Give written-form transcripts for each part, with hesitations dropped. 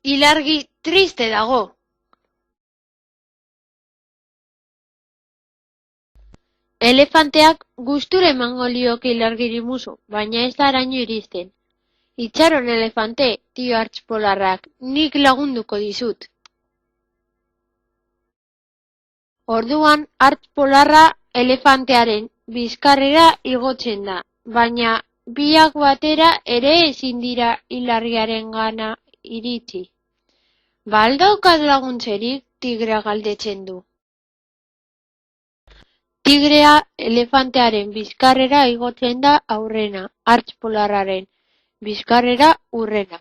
Ilargi triste dago. Elefanteak gustura emango lioke ilargiri musu, baina ez da haraino iristen. Itxaron elefante, tio hartz polarrak, nik lagunduko dizut. Orduan hartz polarra elefantearen bizkarrera igotzen da, baina biak batera ere ezin dira ilargiarengana iritsi. Ba al daukat laguntzerik? Tigrea galdetzen du. Tigrea elefantearen bizkarrera igotzen da aurrena, hartz polarraren bizkarrera hurrena.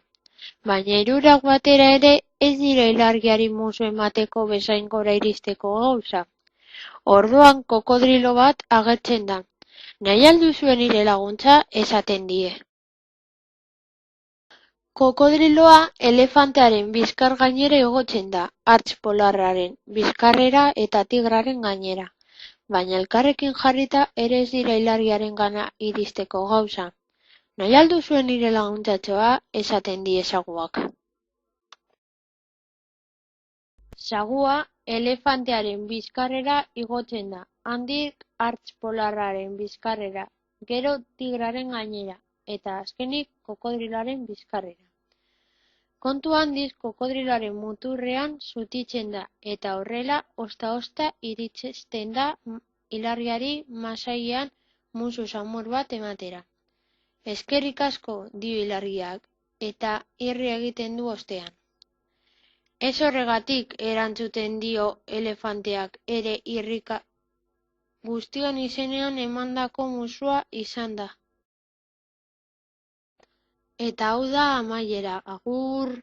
Baina hirurak batera ere ez dira ilargiari musu emateko bezain gora iristeko gauza. Orduan kokodrilo bat agertzen da. Nahi al duzue nire laguntza? Esaten die. Kokodriloa elefantearen bizkar gainera igotzen da, hartz polarraren bizkarrera eta tigraren gainera. Baina elkarrekin jarrita ere ez dira ilargiarengana iristeko gauza. Nahi al duzue nire laguntzatxoa? Esaten die saguak. Sagua elefantearen bizkarrera igotzen da, handik hartz polarraren bizkarrera, gero tigraren gainera, eta azkenik kokodriloaren bizkarrera. Kontu handiz kokodriloaren muturrean zutitzen da, eta horrela ozta-ozta iristen da ilargiari masailean musu samur bat ematera. Eskerrik asko, dio ilargiak, eta irri egiten du ostean. Ez horregatik, erantzuten dio elefanteak ere irrika. Guztion izenean emandako musua izan da. Eta hau da amaiera, agur.